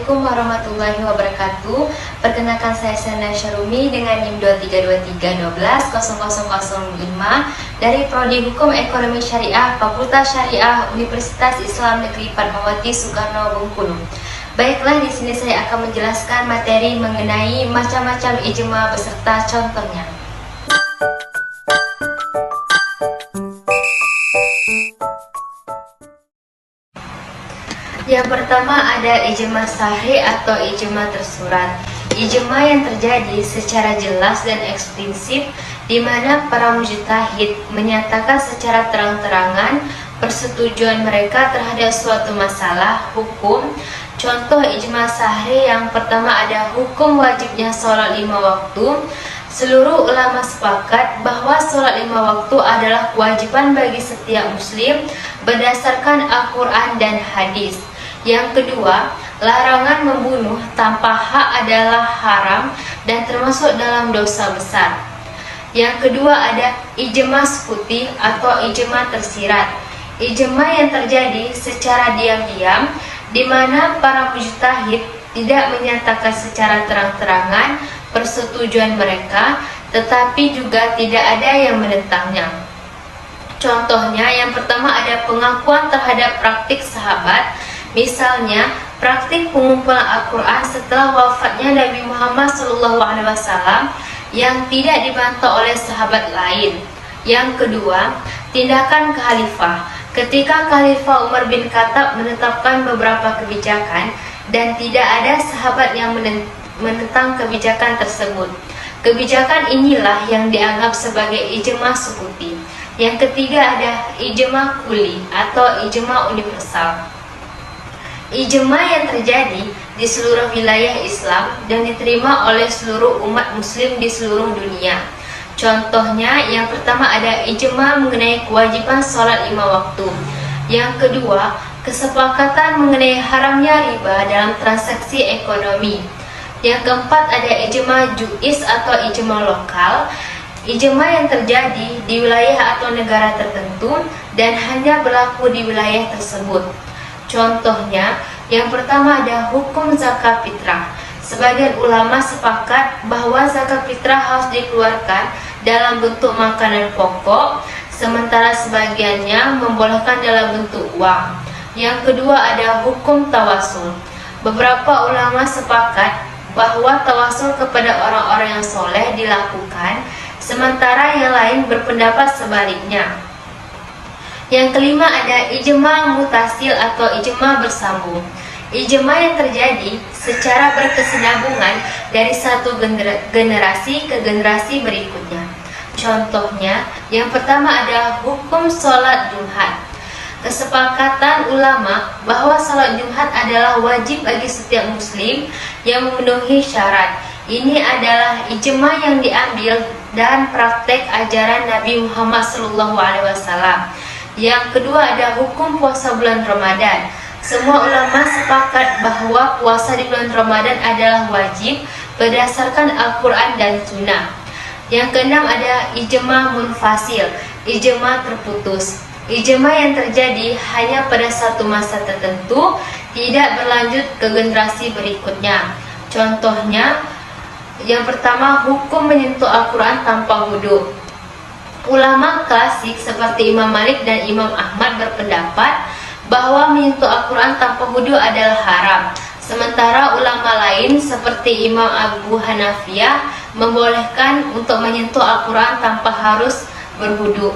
Assalamualaikum warahmatullahi wabarakatuh. Perkenalkan saya Sena Syarumi dengan NIM 2323120005 dari Prodi Hukum Ekonomi Syariah Fakultas Syariah Universitas Islam Negeri Fatmawati Soekarno Bengkulu. Baiklah, di sini saya akan menjelaskan materi mengenai macam-macam ijma beserta contohnya. Yang pertama ada ijma sahih atau ijma tersurat. Ijma yang terjadi secara jelas dan eksplisit di mana para mujtahid menyatakan secara terang-terangan persetujuan mereka terhadap suatu masalah hukum. Contoh ijma sahih yang pertama ada hukum wajibnya sholat 5 waktu. Seluruh ulama sepakat bahwa sholat 5 waktu adalah kewajiban bagi setiap muslim berdasarkan Al-Quran dan hadis. Yang kedua, larangan membunuh tanpa hak adalah haram dan termasuk dalam dosa besar. Yang kedua ada ijma sukuti atau ijma tersirat. Ijma yang terjadi secara diam-diam di mana para mujtahid tidak menyatakan secara terang-terangan persetujuan mereka, tetapi juga tidak ada yang menentangnya. Contohnya, yang pertama ada pengakuan terhadap praktik sahabat. Misalnya, praktik pengumpulan Al-Quran setelah wafatnya Nabi Muhammad SAW yang tidak dibantah oleh sahabat lain. Yang kedua, tindakan khalifah. Ketika Khalifah Umar bin Khattab menetapkan beberapa kebijakan dan tidak ada sahabat yang menentang kebijakan tersebut. Kebijakan inilah yang dianggap sebagai ijma sukuti. Yang ketiga ada ijma kuli atau ijma universal. Ijma yang terjadi di seluruh wilayah Islam dan diterima oleh seluruh umat muslim di seluruh dunia. Contohnya, yang pertama ada ijma mengenai kewajiban sholat 5 waktu. Yang kedua, kesepakatan mengenai haramnya riba dalam transaksi ekonomi. Yang keempat ada ijma ju'is atau ijma lokal. Ijma yang terjadi di wilayah atau negara tertentu dan hanya berlaku di wilayah tersebut. Contohnya, yang pertama ada hukum zakat fitrah. Sebagian ulama sepakat bahwa zakat fitrah harus dikeluarkan dalam bentuk makanan pokok, sementara sebagiannya membolehkan dalam bentuk uang. Yang kedua ada hukum tawasul. Beberapa ulama sepakat bahwa tawasul kepada orang-orang yang soleh dilakukan, sementara yang lain berpendapat sebaliknya. Yang kelima ada ijma mutasil atau ijma bersambung. Ijma yang terjadi secara berkesinambungan dari satu generasi ke generasi berikutnya. Contohnya, yang pertama ada hukum sholat Jumat. Kesepakatan ulama bahwa sholat Jumat adalah wajib bagi setiap muslim yang memenuhi syarat. Ini adalah ijma yang diambil dan praktek ajaran Nabi Muhammad SAW. Yang kedua ada hukum puasa bulan Ramadan. Semua ulama sepakat bahwa puasa di bulan Ramadan adalah wajib berdasarkan Al-Quran dan Sunnah. Yang keenam ada ijma munfasil, ijma terputus. Ijma yang terjadi hanya pada satu masa tertentu, tidak berlanjut ke generasi berikutnya. Contohnya, yang pertama hukum menyentuh Al-Quran tanpa wudu. Ulama klasik seperti Imam Malik dan Imam Ahmad berpendapat bahwa menyentuh Al-Quran tanpa wudu adalah haram. Sementara ulama lain seperti Imam Abu Hanafiyah membolehkan untuk menyentuh Al-Quran tanpa harus berwudu.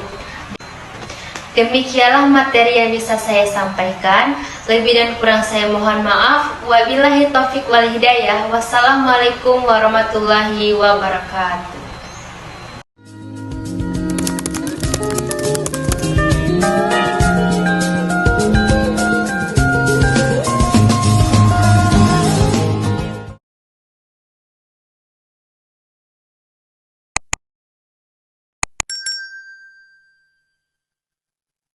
Demikianlah materi yang bisa saya sampaikan. Lebih dan kurang saya mohon maaf. Wabillahi taufiq wal hidayah. Wassalamualaikum warahmatullahi wabarakatuh.